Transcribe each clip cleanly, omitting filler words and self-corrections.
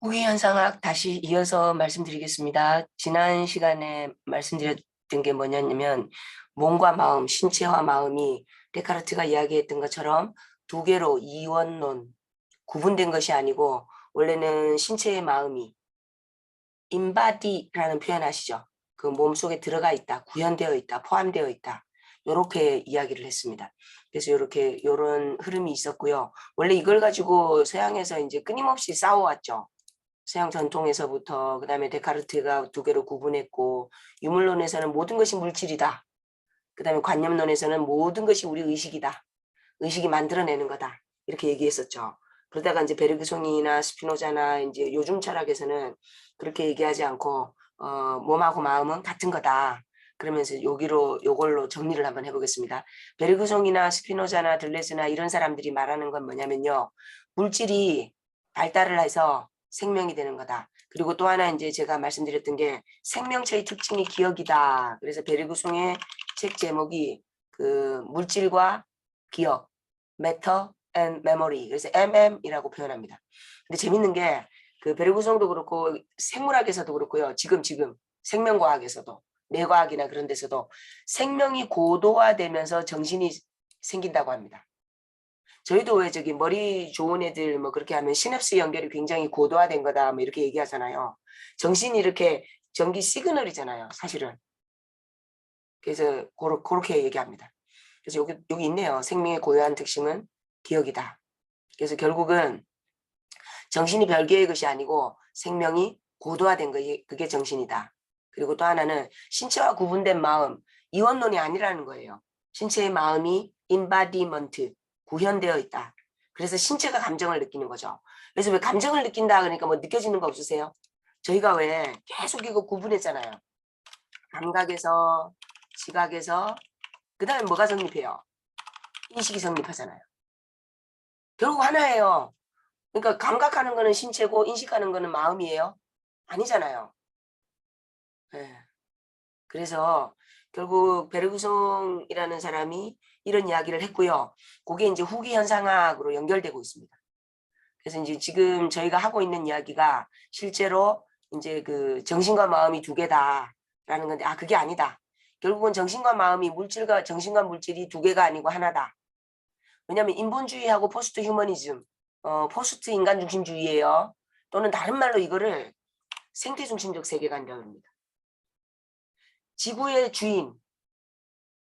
후기현상학 다시 이어서 말씀드리겠습니다. 지난 시간에 말씀드렸던 게 뭐냐면 몸과 마음, 신체와 마음이 데카르트가 이야기했던 것처럼 두 개로 이원론, 구분된 것이 아니고 원래는 신체의 마음이 인바디라는 표현 아시죠? 그 몸속에 들어가 있다, 구현되어 있다, 포함되어 있다. 이렇게 이야기를 했습니다. 그래서 이런 흐름이 있었고요. 원래 이걸 가지고 서양에서 이제 끊임없이 싸워왔죠. 서양 전통에서부터 그다음에 데카르트가 두 개로 구분했고, 유물론에서는 모든 것이 물질이다. 그다음에 관념론에서는 모든 것이 우리 의식이다. 의식이 만들어내는 거다. 이렇게 얘기했었죠. 그러다가 이제 베르그송이나 스피노자나 이제 요즘 철학에서는 그렇게 얘기하지 않고 몸하고 마음은 같은 거다. 그러면서 요걸로 정리를 한번 해보겠습니다. 베르그송이나 스피노자나 들레스나 이런 사람들이 말하는 건 뭐냐면요. 물질이 발달을 해서 생명이 되는 거다. 그리고 또 하나 이제 제가 말씀드렸던 게 생명체의 특징이 기억이다. 그래서 베르그송의 책 제목이 그 물질과 기억, Matter and Memory. 그래서 MM이라고 표현합니다. 근데 재밌는 게 그 베르구송도 그렇고 생물학에서도 그렇고요. 지금 생명과학에서도 뇌과학이나 그런 데서도 생명이 고도화되면서 정신이 생긴다고 합니다. 저희도 왜 저기 머리 좋은 애들 뭐 그렇게 하면 시냅스 연결이 굉장히 고도화된 거다 뭐 이렇게 얘기하잖아요. 정신이 이렇게 전기 시그널이잖아요. 사실은. 그래서 그렇게 얘기합니다. 그래서 여기 있네요. 생명의 고유한 특징은 기억이다. 그래서 결국은 정신이 별개의 것이 아니고 생명이 고도화된 것이 그게 정신이다. 그리고 또 하나는 신체와 구분된 마음, 이원론이 아니라는 거예요. 신체의 마음이 embodiment, 구현되어 있다. 그래서 신체가 감정을 느끼는 거죠. 그래서 왜 감정을 느낀다 그러니까 뭐 느껴지는 거 없으세요? 저희가 왜 계속 이거 구분했잖아요. 감각에서, 지각에서, 그 다음에 뭐가 성립해요? 인식이 성립하잖아요. 결국 하나예요. 그러니까 감각하는 거는 신체고 인식하는 거는 마음이에요? 아니잖아요. 네. 그래서 결국 베르구송이라는 사람이 이런 이야기를 했고요. 그게 이제 후기 현상학으로 연결되고 있습니다. 그래서 이제 지금 저희가 하고 있는 이야기가 실제로 이제 그 정신과 마음이 두 개다라는 건데, 그게 아니다. 결국은 정신과 마음이 정신과 물질이 두 개가 아니고 하나다. 왜냐하면 인본주의하고 포스트 휴머니즘, 포스트 인간 중심주의예요. 또는 다른 말로 이거를 생태 중심적 세계관이라고 합니다. 지구의 주인,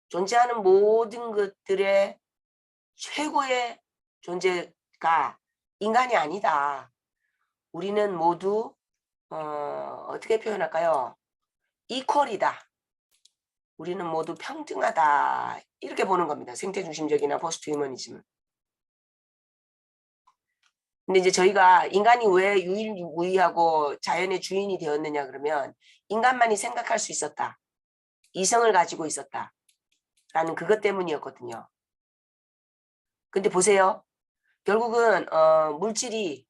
존재하는 모든 것들의 최고의 존재가 인간이 아니다. 우리는 모두 어떻게 표현할까요? 이퀄이다. 우리는 모두 평등하다. 이렇게 보는 겁니다. 생태 중심적이나 포스트 휴머니즘은. 근데 이제 저희가 인간이 왜 유일무이하고 자연의 주인이 되었느냐 그러면 인간만이 생각할 수 있었다. 이성을 가지고 있었다. 라는 그것 때문이었거든요. 근데 보세요. 결국은 물질이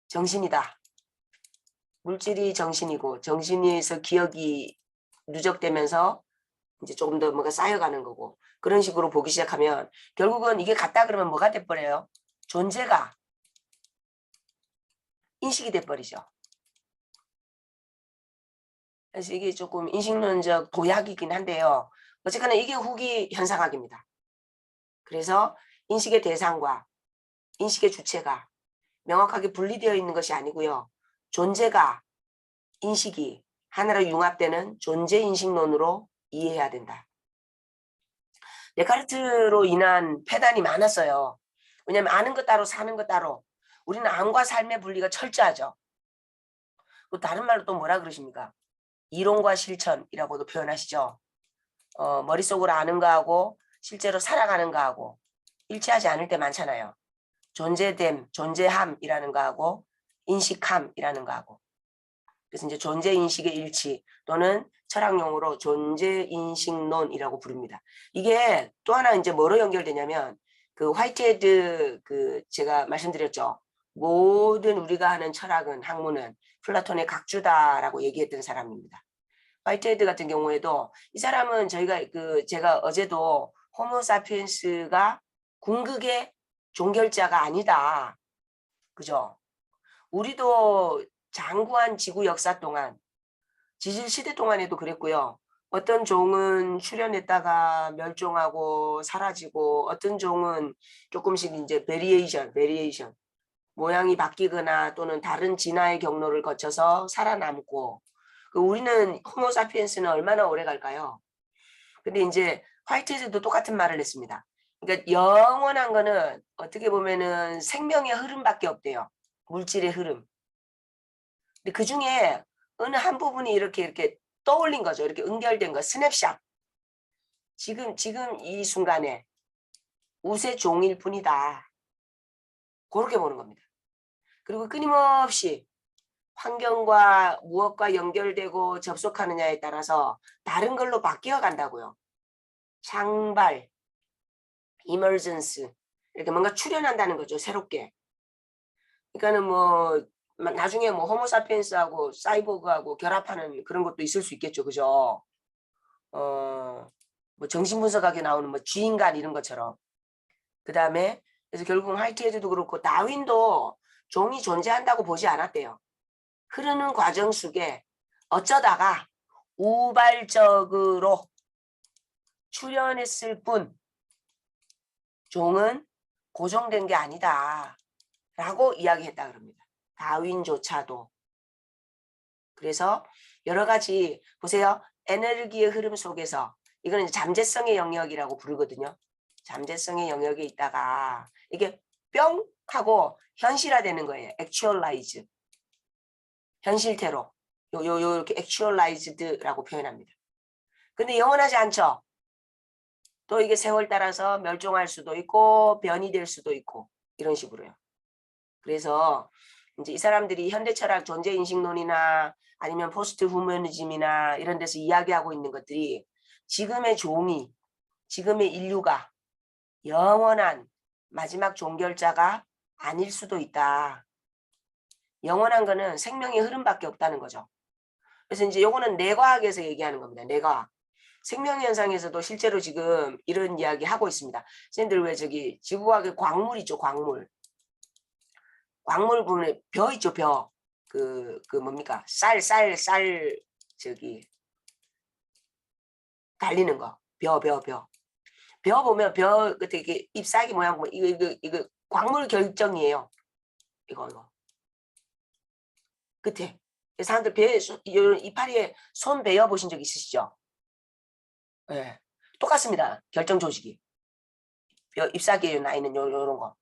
정신이다. 물질이 정신이고 정신에서 기억이 누적되면서 이제 조금 더 뭐가 쌓여가는 거고 그런 식으로 보기 시작하면 결국은 이게 같다 그러면 뭐가 돼버려요? 존재가 인식이 돼버리죠. 그래서 이게 조금 인식론적 도약이긴 한데요. 어쨌거나 이게 후기 현상학입니다. 그래서 인식의 대상과 인식의 주체가 명확하게 분리되어 있는 것이 아니고요. 존재가 인식이 하나로 융합되는 존재인식론으로 이해해야 된다. 데카르트로 인한 폐단이 많았어요. 왜냐하면 아는 것 따로 사는 것 따로. 우리는 암과 삶의 분리가 철저하죠. 또 다른 말로 또 뭐라 그러십니까? 이론과 실천이라고도 표현하시죠. 머릿속으로 아는 거하고 실제로 살아가는 거하고 일치하지 않을 때 많잖아요. 존재됨, 존재함이라는 거하고 인식함이라는 거하고. 그래서 이제 존재인식의 일치 또는 철학용어로 존재인식론이라고 부릅니다. 이게 또 하나 이제 뭐로 연결되냐면 그 화이트헤드 그 제가 말씀드렸죠. 모든 우리가 하는 철학은 학문은 플라톤의 각주다라고 얘기했던 사람입니다. 화이트헤드 같은 경우에도 이 사람은 제가 어제도 호모사피엔스가 궁극의 종결자가 아니다. 그죠? 우리도 장구한 지구 역사 동안 지질 시대 동안에도 그랬고요. 어떤 종은 출현했다가 멸종하고 사라지고 어떤 종은 조금씩 이제 베리에이션 모양이 바뀌거나 또는 다른 진화의 경로를 거쳐서 살아남고 우리는 호모사피엔스는 얼마나 오래 갈까요? 근데 이제 화이트헤드도 똑같은 말을 했습니다. 그러니까 영원한 거는 어떻게 보면은 생명의 흐름밖에 없대요. 물질의 흐름. 근데 그 중에 어느 한 부분이 이렇게 떠올린 거죠. 이렇게 연결된 거, 스냅샷. 지금 이 순간에 우세 종일 뿐이다. 그렇게 보는 겁니다. 그리고 끊임없이 환경과 무엇과 연결되고 접속하느냐에 따라서 다른 걸로 바뀌어 간다고요. 창발, 이머전스 이렇게 뭔가 출현한다는 거죠. 새롭게. 그러니까는 뭐 나중에 뭐 호모사피엔스하고 사이보그하고 결합하는 그런 것도 있을 수 있겠죠. 그죠? 뭐 정신분석학에 나오는 뭐 쥐인간 이런 것처럼. 그 다음에 그래서 결국 화이트헤드도 그렇고 다윈도 종이 존재한다고 보지 않았대요. 흐르는 과정 속에 어쩌다가 우발적으로 출현했을 뿐 종은 고정된 게 아니다 라고 이야기했다 그럽니다. 다윈조차도. 그래서 여러 가지 보세요. 에너지의 흐름 속에서 이거는 잠재성의 영역이라고 부르거든요. 잠재성의 영역에 있다가 이게 뿅 하고 현실화되는 거예요. actualize. 현실태로. 이렇게 actualized라고 표현합니다. 근데 영원하지 않죠. 또 이게 세월 따라서 멸종할 수도 있고 변이 될 수도 있고 이런 식으로요. 그래서 이제 이 사람들이 현대철학 존재인식론이나 아니면 포스트 후머니즘이나 이런 데서 이야기하고 있는 것들이 지금의 종이, 지금의 인류가 영원한 마지막 종결자가 아닐 수도 있다. 영원한 거는 생명의 흐름밖에 없다는 거죠. 그래서 이제 요거는 뇌과학에서 얘기하는 겁니다. 뇌과학. 생명현상에서도 실제로 지금 이런 이야기 하고 있습니다. 선생님들 왜 저기 지구과학의 광물 있죠, 광물. 광물 부분에 벼 있죠, 벼. 그 뭡니까? 쌀, 저기, 달리는 거. 벼. 벼 보면 벼, 그때 이게 잎사귀 모양 보면 이거 광물 결정이에요. 이거. 끝에. 사람들 배, 이파리에 손 베어 보신 적 있으시죠? 예. 네. 똑같습니다. 결정 조직이. 벼, 잎사귀에 나 있는 요런 거.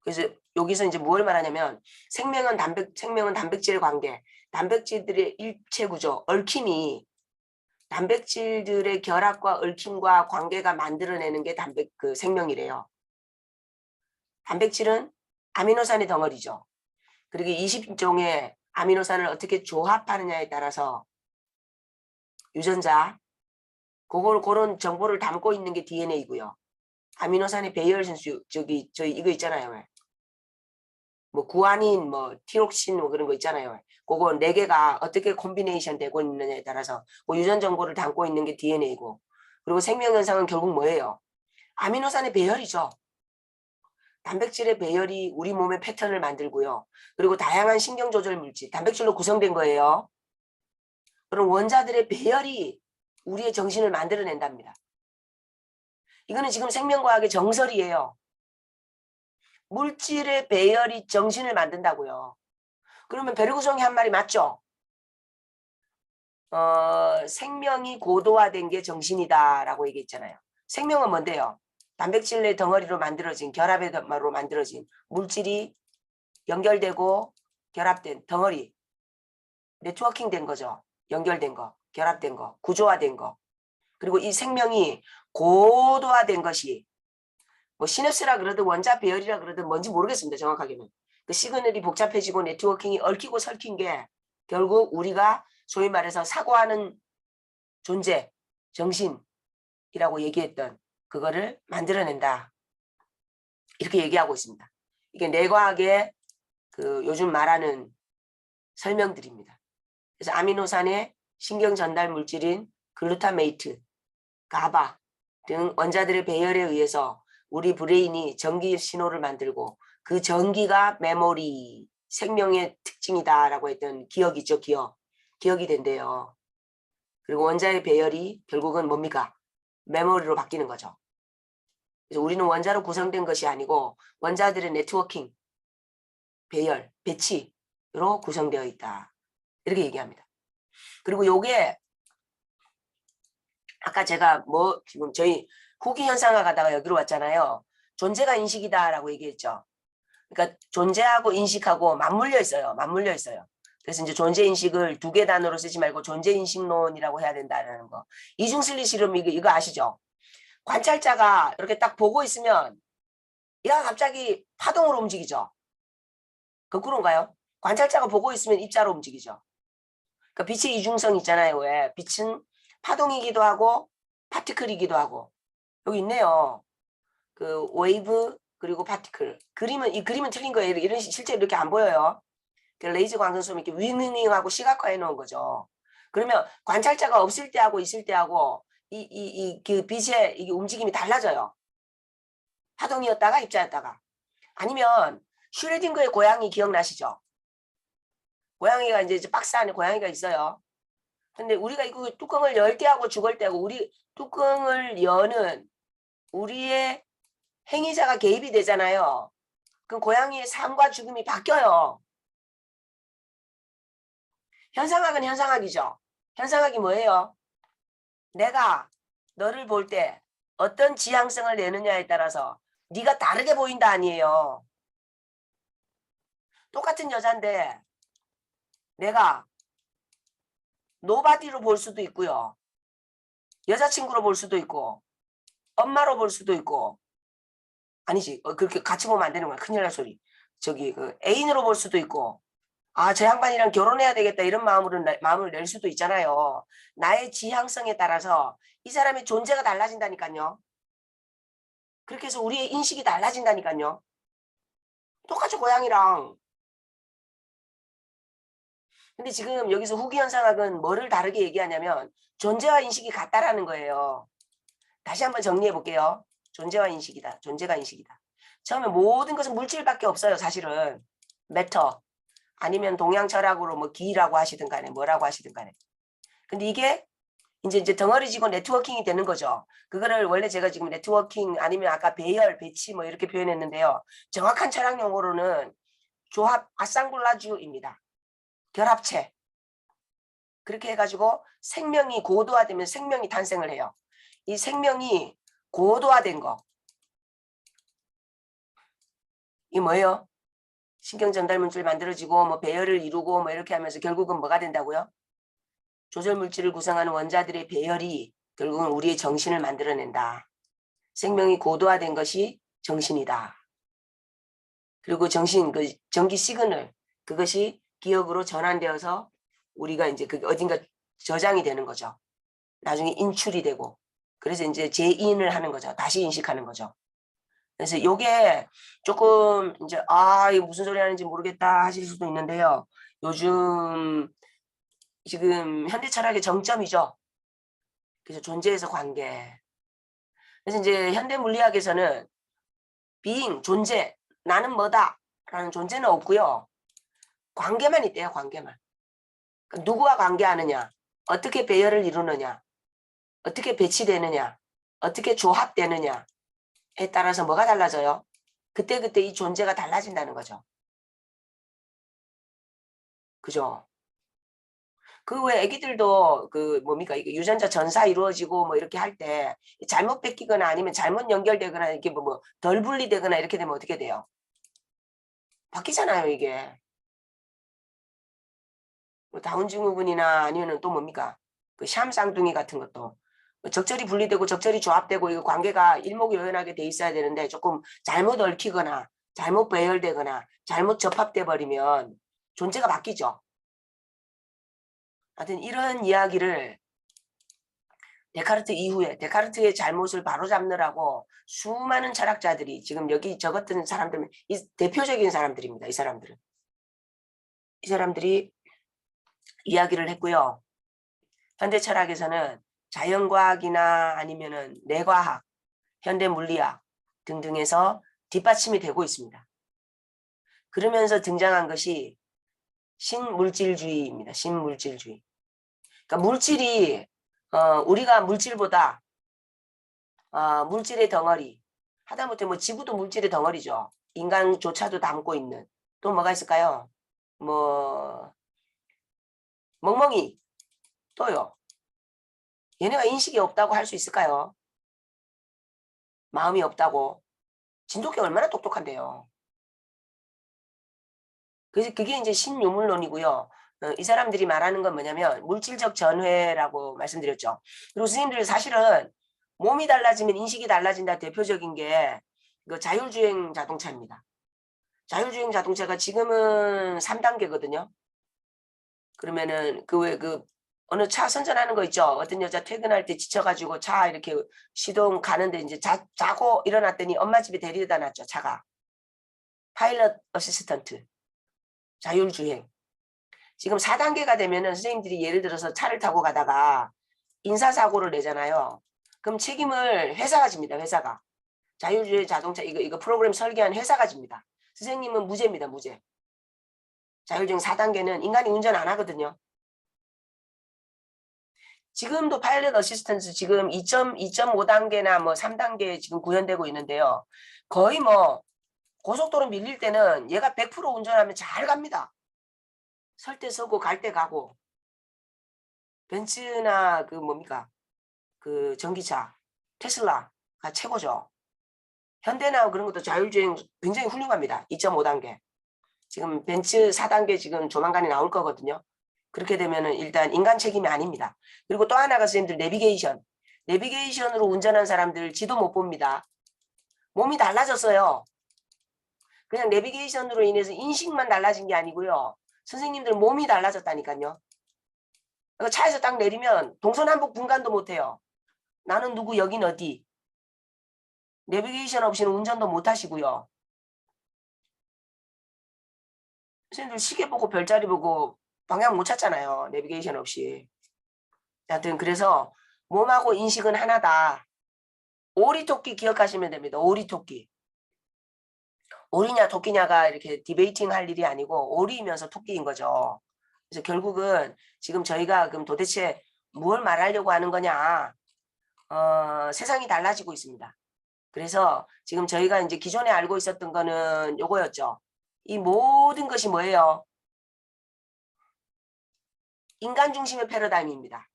그래서 여기서 이제 뭘 말하냐면 생명은 단백질의 관계, 단백질들의 일체 구조, 얽힘이 단백질들의 결합과 얽힘과 관계가 만들어내는 게 생명이래요. 단백질은 아미노산의 덩어리죠. 그리고 20종의 아미노산을 어떻게 조합하느냐에 따라서 유전자, 그런 정보를 담고 있는 게 DNA고요. 아미노산의 배열 순수, 저희 이거 있잖아요. 뭐 구아닌, 뭐 티록신 뭐 그런 거 있잖아요. 그거 4개가 어떻게 콤비네이션 되고 있느냐에 따라서 뭐 유전 정보를 담고 있는 게 DNA고, 그리고 생명 현상은 결국 뭐예요? 아미노산의 배열이죠. 단백질의 배열이 우리 몸의 패턴을 만들고요. 그리고 다양한 신경 조절 물질, 단백질로 구성된 거예요. 그런 원자들의 배열이 우리의 정신을 만들어낸답니다. 이거는 지금 생명과학의 정설이에요. 물질의 배열이 정신을 만든다고요. 그러면 베르그송이 한 말이 맞죠? 생명이 고도화된 게 정신이다라고 얘기했잖아요. 생명은 뭔데요? 단백질의 덩어리로 만들어진, 결합의 덩어리로 만들어진 물질이 연결되고 결합된 덩어리, 네트워킹 된 거죠. 연결된 거, 결합된 거, 구조화된 거. 그리고 이 생명이 고도화된 것이 뭐 시냅스라 그러든 원자 배열이라 그러든 뭔지 모르겠습니다. 정확하게는. 그 시그널이 복잡해지고 네트워킹이 얽히고 설킨 게 결국 우리가 소위 말해서 사고하는 존재, 정신이라고 얘기했던 그거를 만들어낸다. 이렇게 얘기하고 있습니다. 이게 뇌과학의 요즘 말하는 설명들입니다. 그래서 아미노산의 신경 전달 물질인 글루타메이트, 가바 등 원자들의 배열에 의해서 우리 브레인이 전기 신호를 만들고 그 전기가 메모리, 생명의 특징이다라고 했던 기억이죠. 기억이 된대요. 그리고 원자의 배열이 결국은 뭡니까? 메모리로 바뀌는 거죠. 그래서 우리는 원자로 구성된 것이 아니고 원자들의 네트워킹, 배열, 배치로 구성되어 있다. 이렇게 얘기합니다. 그리고 요게 아까 제가 지금 저희 후기 현상화 가다가 여기로 왔잖아요. 존재가 인식이다라고 얘기했죠. 그러니까 존재하고 인식하고 맞물려 있어요. 맞물려 있어요. 그래서 이제 존재 인식을 두 개 단어로 쓰지 말고 존재 인식론이라고 해야 된다는 거. 이중슬리 실험 이거 아시죠? 관찰자가 이렇게 딱 보고 있으면 얘가 갑자기 파동으로 움직이죠. 거꾸로인가요? 관찰자가 보고 있으면 입자로 움직이죠. 그러니까 빛의 이중성 있잖아요. 왜? 빛은 파동이기도 하고 파티클이기도 하고. 여기 있네요. 그 웨이브 그리고 파티클. 이 그림은 틀린 거예요. 이런 실제 이렇게 안 보여요. 레이저 광선솜 이렇게 윙윙하고 시각화해 놓은 거죠. 그러면 관찰자가 없을 때하고 있을 때하고 그 빛의 이게 움직임이 달라져요. 파동이었다가 입자였다가. 아니면 슈레딩거의 고양이 기억나시죠? 고양이가 이제 박스 안에 고양이가 있어요. 근데 우리가 이거 뚜껑을 열 때하고 죽을 때하고 우리 뚜껑을 여는 우리의 행위자가 개입이 되잖아요. 그럼 고양이의 삶과 죽음이 바뀌어요. 현상학은 현상학이죠. 현상학이 뭐예요? 내가 너를 볼 때 어떤 지향성을 내느냐에 따라서 네가 다르게 보인다 아니에요. 똑같은 여잔데 내가 노바디로 볼 수도 있고요. 여자친구로 볼 수도 있고 엄마로 볼 수도 있고 아니지 그렇게 같이 보면 안 되는 거야. 큰일 날 소리. 저기 그 애인으로 볼 수도 있고 저 양반이랑 결혼해야 되겠다 이런 마음을 낼 수도 있잖아요. 나의 지향성에 따라서 이 사람의 존재가 달라진다니까요. 그렇게 해서 우리의 인식이 달라진다니까요. 똑같이 고양이랑. 근데 지금 여기서 후기 현상학은 뭐를 다르게 얘기하냐면 존재와 인식이 같다라는 거예요. 다시 한번 정리해 볼게요. 존재와 인식이다. 존재가 인식이다. 처음에 모든 것은 물질밖에 없어요. 사실은. 매터 아니면 동양 철학으로 뭐 기라고 하시든 간에 뭐라고 하시든 간에. 근데 이게 이제 덩어리지고 네트워킹이 되는 거죠. 그거를 원래 제가 지금 네트워킹 아니면 아까 배열, 배치 뭐 이렇게 표현했는데요. 정확한 철학 용어로는 조합 아상블라주입니다. 결합체. 그렇게 해가지고 생명이 고도화되면 생명이 탄생을 해요. 이 생명이 고도화된 거. 이 뭐예요? 신경전달물질 만들어지고 뭐 배열을 이루고 뭐 이렇게 하면서 결국은 뭐가 된다고요? 조절물질을 구성하는 원자들의 배열이 결국은 우리의 정신을 만들어낸다. 생명이 고도화된 것이 정신이다. 그리고 전기 시그널 그것이 기억으로 전환되어서 우리가 이제 그 어딘가 저장이 되는 거죠. 나중에 인출이 되고 그래서 이제 재인을 하는 거죠. 다시 인식하는 거죠. 그래서 요게 조금 이제 이거 무슨 소리 하는지 모르겠다 하실 수도 있는데요. 요즘 지금 현대 철학의 정점이죠. 그래서 존재에서 관계. 그래서 이제 현대 물리학에서는 존재, 나는 뭐다 라는 존재는 없고요. 관계만 있대요. 관계만. 그러니까 누구와 관계하느냐, 어떻게 배열을 이루느냐, 어떻게 배치되느냐, 어떻게 조합되느냐에 따라서 뭐가 달라져요? 그때그때 이 존재가 달라진다는 거죠. 그죠? 그 외 애기들도 그 뭡니까 이게 유전자 전사 이루어지고 뭐 이렇게 할 때 잘못 뺏기거나 아니면 잘못 연결되거나 이렇게 뭐 덜 분리되거나 이렇게 되면 어떻게 돼요? 바뀌잖아요 이게. 뭐 다운 증후군이나 아니면은 또 뭡니까 그 샴 쌍둥이 같은 것도 적절히 분리되고 적절히 조합되고 이거 관계가 일목요연하게 돼 있어야 되는데 조금 잘못 얽히거나 잘못 배열되거나 잘못 접합돼 버리면 존재가 바뀌죠. 하여튼 이런 이야기를 데카르트 이후에 데카르트의 잘못을 바로잡느라고 수많은 철학자들이 지금 여기 적었던 사람들은 대표적인 사람들입니다. 이 사람들이 이야기를 했고요. 현대 철학에서는 자연과학이나 아니면은 뇌과학, 현대 물리학 등등에서 뒷받침이 되고 있습니다. 그러면서 등장한 것이 신물질주의입니다. 신물질주의. 그러니까 물질이 우리가 물질보다 물질의 덩어리, 하다못해 뭐 지구도 물질의 덩어리죠. 인간조차도 담고 있는. 또 뭐가 있을까요? 뭐 멍멍이 또요. 얘네가 인식이 없다고 할 수 있을까요? 마음이 없다고. 진돗개 얼마나 똑똑한데요. 그래서 그게 이제 신유물론이고요. 이 사람들이 말하는 건 뭐냐면 물질적 전회라고 말씀드렸죠. 그리고 선생님들 사실은 몸이 달라지면 인식이 달라진다 대표적인 게 그 자율주행 자동차입니다. 자율주행 자동차가 지금은 3단계거든요. 그러면은 어느 차 선전하는 거 있죠. 어떤 여자 퇴근할 때 지쳐가지고 차 이렇게 시동 가는데 이제 자고 일어났더니 엄마 집에 데리다 놨죠. 차가. 파일럿 어시스턴트. 자율주행. 지금 4단계가 되면은 선생님들이 예를 들어서 차를 타고 가다가 인사사고를 내잖아요. 그럼 책임을 회사가 집니다. 회사가. 자율주행 자동차 이거 프로그램 설계한 회사가 집니다. 선생님은 무죄입니다. 무죄. 자율주행 4단계는 인간이 운전 안 하거든요. 지금도 파일럿 어시스턴트 지금 2.5단계나 뭐 3단계 지금 구현되고 있는데요. 거의 뭐 고속도로 밀릴 때는 얘가 100% 운전하면 잘 갑니다. 설 때 서고 갈 때 가고. 벤츠나 그 뭡니까? 그 전기차, 테슬라가 최고죠. 현대나 그런 것도 자율주행 굉장히 훌륭합니다. 2.5단계. 지금 벤츠 4단계 지금 조만간에 나올 거거든요. 그렇게 되면은 일단 인간 책임이 아닙니다. 그리고 또 하나가 선생님들 내비게이션. 내비게이션으로 운전한 사람들 지도 못 봅니다. 몸이 달라졌어요. 그냥 내비게이션으로 인해서 인식만 달라진 게 아니고요. 선생님들 몸이 달라졌다니까요. 차에서 딱 내리면 동서남북 분간도 못해요. 나는 누구 여긴 어디. 내비게이션 없이는 운전도 못 하시고요. 선생님들 시계 보고 별자리 보고 방향 못 찾잖아요. 내비게이션 없이. 하여튼 그래서 몸하고 인식은 하나다. 오리토끼 기억하시면 됩니다. 오리토끼. 오리냐 토끼냐가 이렇게 디베이팅 할 일이 아니고 오리이면서 토끼인 거죠. 그래서 결국은 지금 저희가 그럼 도대체 뭘 말하려고 하는 거냐. 세상이 달라지고 있습니다. 그래서 지금 저희가 이제 기존에 알고 있었던 거는 요거였죠. 이 모든 것이 뭐예요? 인간 중심의 패러다임입니다.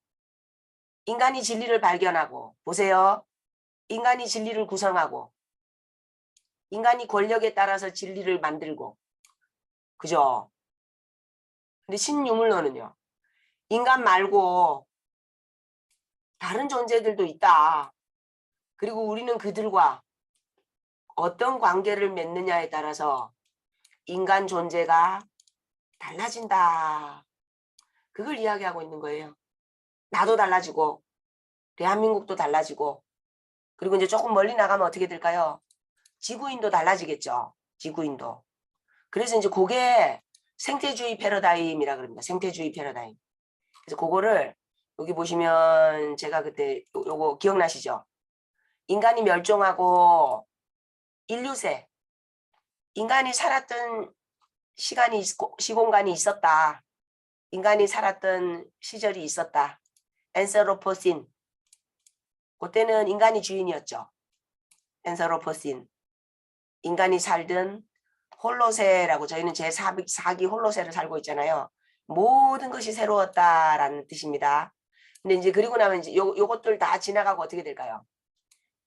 인간이 진리를 발견하고 보세요. 인간이 진리를 구성하고 인간이 권력에 따라서 진리를 만들고 그죠? 근데 신유물론은요. 인간 말고 다른 존재들도 있다. 그리고 우리는 그들과 어떤 관계를 맺느냐에 따라서 인간 존재가 달라진다. 그걸 이야기하고 있는 거예요. 나도 달라지고 대한민국도 달라지고 그리고 이제 조금 멀리 나가면 어떻게 될까요? 지구인도 달라지겠죠. 지구인도. 그래서 이제 그게 생태주의 패러다임이라 그럽니다. 생태주의 패러다임. 그래서 그거를 여기 보시면 제가 그때 요거 기억나시죠? 인간이 멸종하고 인류세. 인간이 살았던 시간이 시공간이 있었다. 인간이 살았던 시절이 있었다. 엔서로포신. 그때는 인간이 주인이었죠. 엔서로포신. 인간이 살던 홀로세라고 저희는 제4기 홀로세를 살고 있잖아요. 모든 것이 새로웠다라는 뜻입니다. 근데 이제 그리고 나면 이제 요것들 다 지나가고 어떻게 될까요?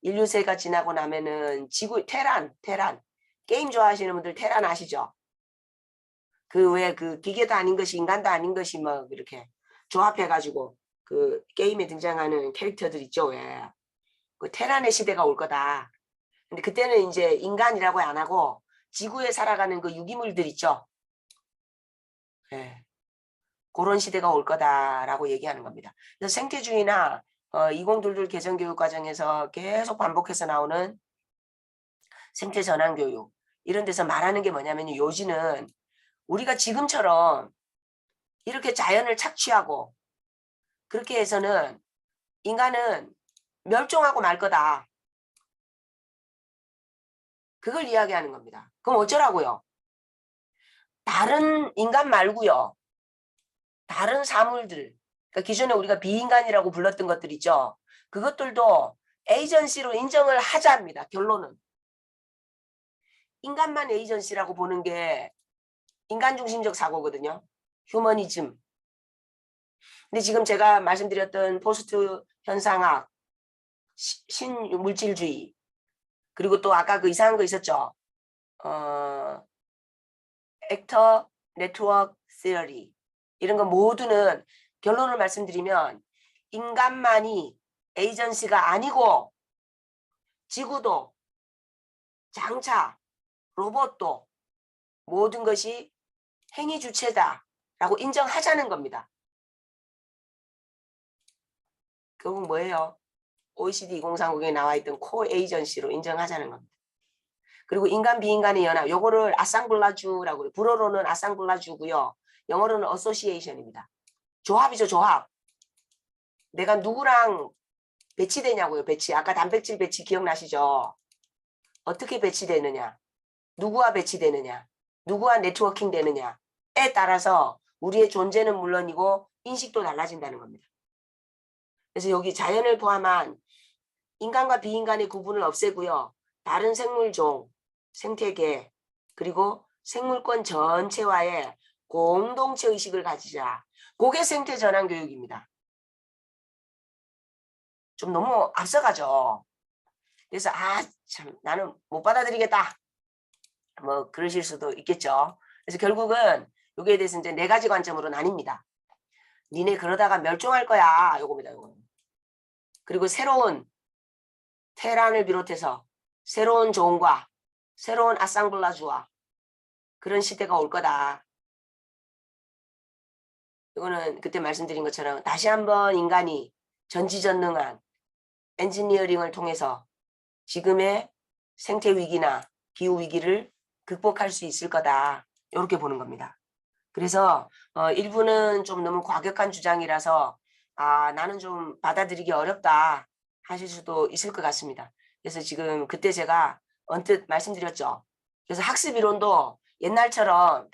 인류세가 지나고 나면은 지구 테란 게임 좋아하시는 분들 테란 아시죠? 그 왜 그 기계도 아닌 것이 인간도 아닌 것이 뭐 이렇게 조합해가지고 그 게임에 등장하는 캐릭터들 있죠 왜? 그 테란의 시대가 올 거다. 근데 그때는 이제 인간이라고 안 하고 지구에 살아가는 그 유기물들 있죠. 예. 그런 시대가 올 거다라고 얘기하는 겁니다. 그래서 생태주의나 2022 개정교육 과정에서 계속 반복해서 나오는 생태전환교육 이런 데서 말하는 게 뭐냐면 요지는 우리가 지금처럼 이렇게 자연을 착취하고 그렇게 해서는 인간은 멸종하고 말 거다. 그걸 이야기하는 겁니다. 그럼 어쩌라고요? 다른 인간 말고요. 다른 사물들, 그러니까 기존에 우리가 비인간이라고 불렀던 것들 있죠. 그것들도 에이전시로 인정을 하자입니다. 결론은. 인간만 에이전시라고 보는 게 인간 중심적 사고거든요. 휴머니즘. 근데 지금 제가 말씀드렸던 포스트 현상학, 신물질주의, 그리고 또 아까 그 이상한 거 있었죠. 액터 네트워크 시어리, 이런 거 모두는 결론을 말씀드리면 인간만이 에이전시가 아니고 지구도, 장차, 로봇도 모든 것이 행위 주체다라고 인정하자는 겁니다. 그건 뭐예요? OECD 2030에 나와 있던 코 에이전시로 인정하자는 겁니다. 그리고 인간 비인간의 연합, 요거를 아상블라주라고 해요. 불어로는 아상블라주고요. 영어로는 어소시에이션입니다. 조합이죠, 조합. 내가 누구랑 배치되냐고요, 배치. 아까 단백질 배치 기억나시죠? 어떻게 배치되느냐, 누구와 배치되느냐, 누구와 네트워킹 되느냐에 따라서 우리의 존재는 물론이고 인식도 달라진다는 겁니다. 그래서 여기 자연을 포함한 인간과 비인간의 구분을 없애고요. 다른 생물종, 생태계, 그리고 생물권 전체와의 공동체 의식을 가지자. 그게 생태 전환 교육입니다. 좀 너무 앞서가죠. 그래서 참 나는 못 받아들이겠다, 뭐 그러실 수도 있겠죠. 그래서 결국은 여기에 대해서 이제 4가지 관점으로 나뉩니다. 니네 그러다가 멸종할 거야, 요겁니다. 요거. 그리고 새로운 테란을 비롯해서 새로운 종과 새로운 아상블라주와 그런 시대가 올 거다. 이거는 그때 말씀드린 것처럼 다시 한번 인간이 전지전능한 엔지니어링을 통해서 지금의 생태 위기나 기후 위기를 극복할 수 있을 거다. 이렇게 보는 겁니다. 그래서 일부는 좀 너무 과격한 주장이라서 나는 좀 받아들이기 어렵다 하실 수도 있을 것 같습니다. 그래서 지금 그때 제가 언뜻 말씀드렸죠. 그래서 학습 이론도 옛날처럼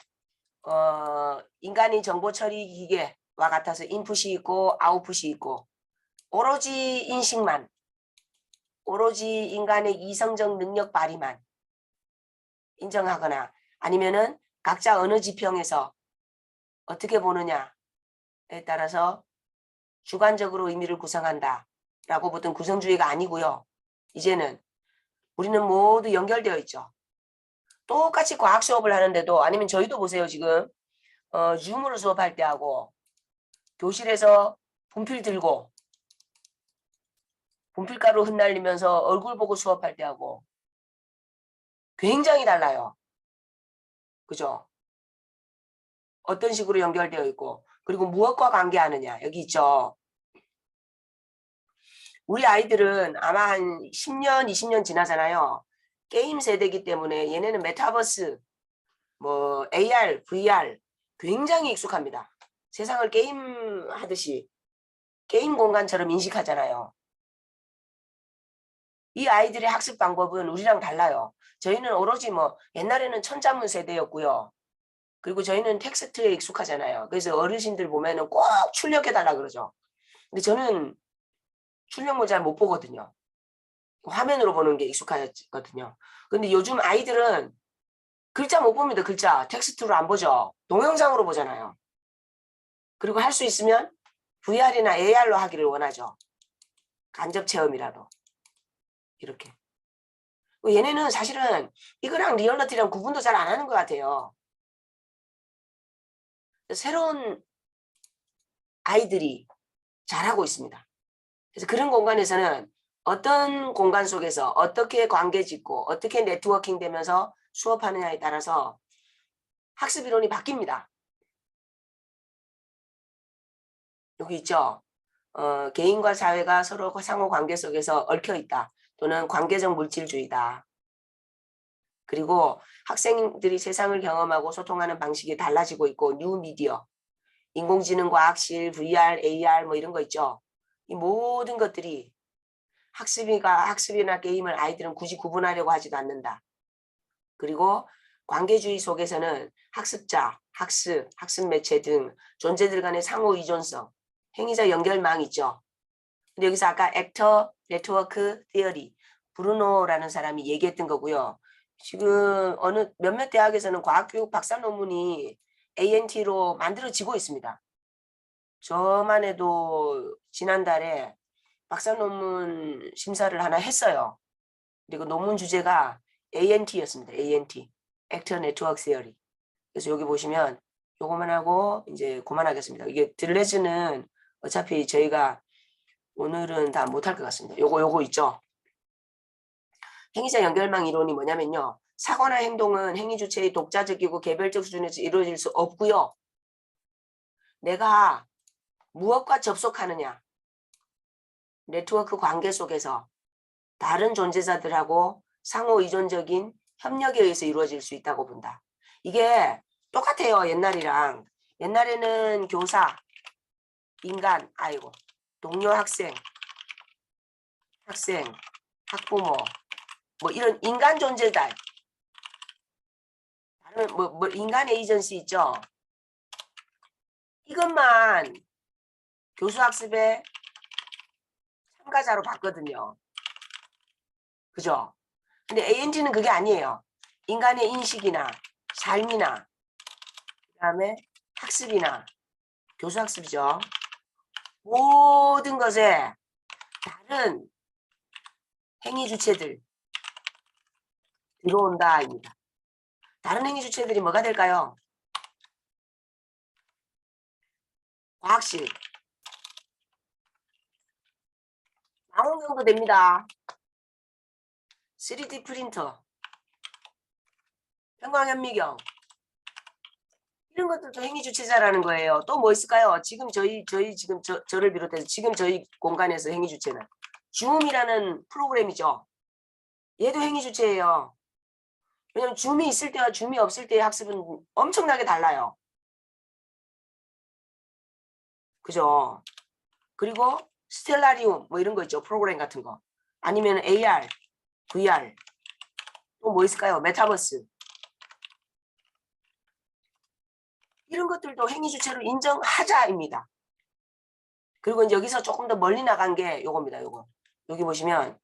인간이 정보 처리 기계와 같아서 인풋이 있고 아웃풋이 있고 오로지 인식만, 오로지 인간의 이성적 능력 발휘만 인정하거나 아니면은 각자 어느 지평에서 어떻게 보느냐에 따라서 주관적으로 의미를 구성한다 라고 보던 구성주의가 아니고요. 이제는 우리는 모두 연결되어 있죠. 똑같이 과학 수업을 하는데도, 아니면 저희도 보세요. 지금 줌으로 수업할 때 하고 교실에서 분필 들고 분필가루 흩날리면서 얼굴 보고 수업할 때 하고 굉장히 달라요. 그죠? 어떤 식으로 연결되어 있고, 그리고 무엇과 관계하느냐 여기 있죠. 우리 아이들은 아마 한 10년, 20년 지나잖아요. 게임 세대이기 때문에 얘네는 메타버스, 뭐 AR, VR 굉장히 익숙합니다. 세상을 게임하듯이 게임 공간처럼 인식하잖아요. 이 아이들의 학습 방법은 우리랑 달라요. 저희는 오로지 뭐 옛날에는 천자문 세대였고요. 그리고 저희는 텍스트에 익숙하잖아요. 그래서 어르신들 보면은 꼭 출력해달라 그러죠. 근데 저는 출력물 잘 못 보거든요. 화면으로 보는 게 익숙하거든요. 근데 요즘 아이들은 글자 못 봅니다. 글자. 텍스트로 안 보죠. 동영상으로 보잖아요. 그리고 할 수 있으면 VR이나 AR로 하기를 원하죠. 간접 체험이라도. 이렇게. 얘네는 사실은 이거랑 리얼리티랑 구분도 잘 안 하는 것 같아요. 새로운 아이들이 잘하고 있습니다. 그래서 그런 공간에서는 어떤 공간 속에서 어떻게 관계 짓고 어떻게 네트워킹 되면서 수업하느냐에 따라서 학습 이론이 바뀝니다. 여기 있죠. 개인과 사회가 서로 상호 관계 속에서 얽혀 있다. 또는 관계적 물질주의다. 그리고 학생들이 세상을 경험하고 소통하는 방식이 달라지고 있고, 뉴미디어, 인공지능, 과학실, VR, AR 뭐 이런 거 있죠. 이 모든 것들이 학습이나 게임을 아이들은 굳이 구분하려고 하지도 않는다. 그리고 관계주의 속에서는 학습자, 학습 매체 등 존재들 간의 상호 의존성, 행위자 연결망 있죠. 근데 여기서 아까 액터 네트워크 티어리 브루노라는 사람이 얘기했던 거고요. 지금 어느 몇몇 대학에서는 과학교육 박사 논문이 ANT로 만들어지고 있습니다. 저만 해도 지난달에 박사 논문 심사를 하나 했어요. 그리고 논문 주제가 ANT였습니다. ANT, Actor Network Theory. 그래서 여기 보시면 요거만 하고 이제 그만하겠습니다. 이게 들레즈는 어차피 저희가 오늘은 다 못할 것 같습니다. 요거 있죠. 행위자 연결망 이론이 뭐냐면요. 사고나 행동은 행위 주체의 독자적이고 개별적 수준에서 이루어질 수 없고요. 내가 무엇과 접속하느냐. 네트워크 관계 속에서 다른 존재자들하고 상호 의존적인 협력에 의해서 이루어질 수 있다고 본다. 이게 똑같아요. 옛날이랑. 옛날에는 교사, 인간, 동료 학생, 학부모, 뭐 이런 인간 존재들. 다른 뭐 인간 에이전시 있죠. 이것만 교수 학습의 참가자로 봤거든요. 그죠? 근데 ANT는 그게 아니에요. 인간의 인식이나 삶이나 그다음에 학습이나 교수 학습이죠. 모든 것에 다른 행위 주체들 들어온다입니다. 다른 행위 주체들이 뭐가 될까요? 과학실, 망원경도 됩니다. 3D 프린터, 편광현미경 이런 것들도 행위 주체자라는 거예요. 또 뭐 있을까요? 지금 저희 지금 저를 비롯해서 지금 저희 공간에서 행위 주체는 줌이라는 프로그램이죠. 얘도 행위 주체예요. 왜냐면 줌이 있을 때와 줌이 없을 때의 학습은 엄청나게 달라요. 그죠? 그리고 스텔라리움 뭐 이런 거 있죠. 프로그램 같은 거. 아니면 AR, VR 또 뭐 있을까요? 메타버스 이런 것들도 행위 주체로 인정하자입니다. 그리고 이제 여기서 조금 더 멀리 나간 게 요겁니다. 요거. 여기 보시면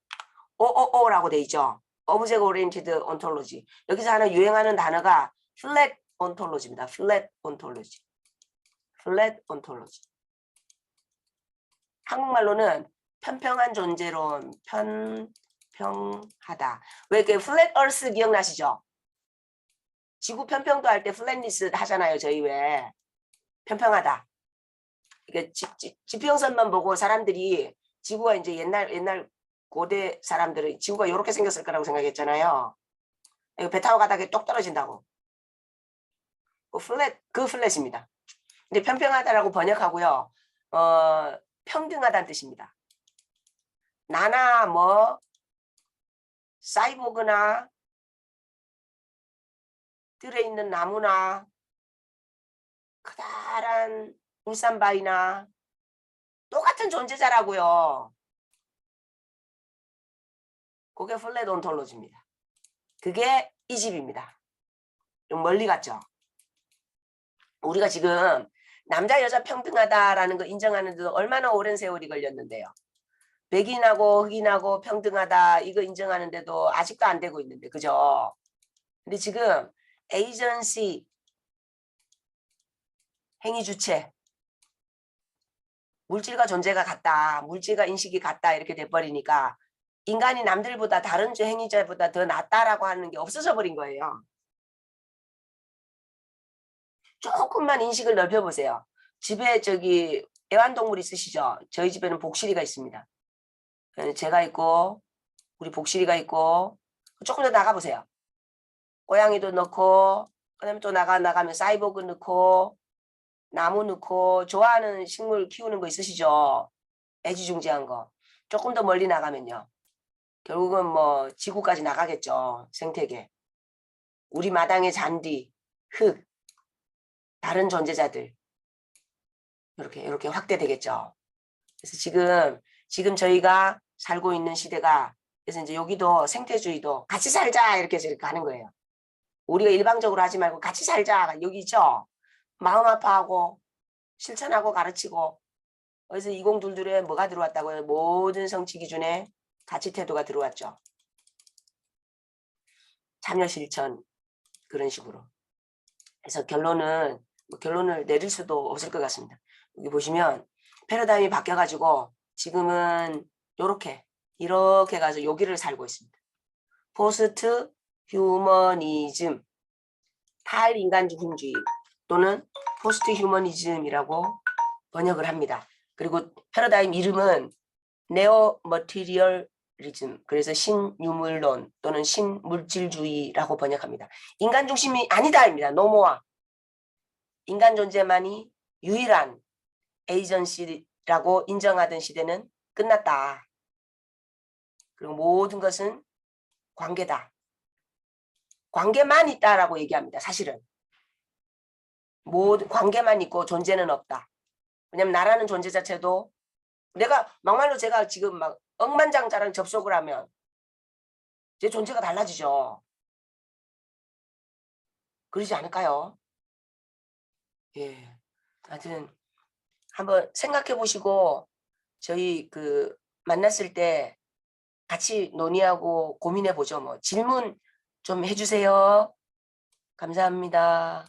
OOO라고 돼 있죠. Object Oriented Ontology. 여기서 하나 유행하는 단어가 Flat Ontology입니다. Flat Ontology. Flat Ontology. 한국말로는 편평한 존재론, 편평하다. 왜 이렇게 Flat Earth 기억나시죠? 지구 편평도 할 때 플랫니스 하잖아요. 저희 왜 편평하다. 이게 지평선만 보고 사람들이 지구가 이제 옛날 고대 사람들은 지구가 이렇게 생겼을 거라고 생각했잖아요. 배 타고 가다가 똑 떨어진다고. 그 플랫입니다. 근데 편평하다라고 번역하고요. 평등하다는 뜻입니다. 나나 뭐 사이보그나 들에 있는 나무나 커다란 울산바위나 똑같은 존재자라고요. 그게 플랫 온톨로지입니다. 그게 이 집입니다. 좀 멀리 갔죠. 우리가 지금 남자 여자 평등하다라는 거 인정하는 데도 얼마나 오랜 세월이 걸렸는데요. 백인하고 흑인하고 평등하다 이거 인정하는데도 아직도 안 되고 있는데 그죠? 근데 지금 에이전시 행위 주체 물질과 존재가 같다. 물질과 인식이 같다. 이렇게 돼버리니까 인간이 남들보다 다른 행위자보다 더 낫다라고 하는 게 없어져 버린 거예요. 조금만 인식을 넓혀보세요. 집에 저기 애완동물 있으시죠? 저희 집에는 복실이가 있습니다. 제가 있고 우리 복실이가 있고 조금 더 나가보세요. 고양이도 넣고 그다음에 또 나가면 사이보그 넣고 나무 넣고 좋아하는 식물 키우는 거 있으시죠? 애지중지한 거. 조금 더 멀리 나가면요. 결국은 뭐 지구까지 나가겠죠. 생태계. 우리 마당의 잔디, 흙, 다른 존재자들. 이렇게 확대되겠죠. 그래서 지금 저희가 살고 있는 시대가 그래서 이제 여기도 생태주의도 같이 살자 이렇게 해서 이렇게 하는 거예요. 우리가 일방적으로 하지 말고 같이 살자. 여기 있죠. 마음 아파하고 실천하고 가르치고. 그래서 2022에 뭐가 들어왔다고요? 모든 성취 기준에 가치 태도가 들어왔죠. 참여 실천 그런 식으로. 그래서 결론은 결론을 내릴 수도 없을 것 같습니다. 여기 보시면 패러다임이 바뀌어가지고 지금은 이렇게 가서 여기를 살고 있습니다. 포스트 휴머니즘, 탈인간주의주의 또는 포스트 휴머니즘이라고 번역을 합니다. 그리고 패러다임 이름은 네오 머티리얼리즘, 그래서 신유물론 또는 신물질주의라고 번역합니다. 인간 중심이 아니다입니다. 노모아. 인간 존재만이 유일한 에이전시라고 인정하던 시대는 끝났다. 그리고 모든 것은 관계다. 관계만 있다라고 얘기합니다. 사실은. 모든 관계만 있고 존재는 없다. 왜냐면 나라는 존재 자체도 막말로 제가 지금 막 억만장자랑 접속을 하면 제 존재가 달라지죠. 그러지 않을까요? 예. 하여튼 한번 생각해 보시고 저희 만났을 때 같이 논의하고 고민해 보죠. 뭐 질문 좀 해주세요. 감사합니다.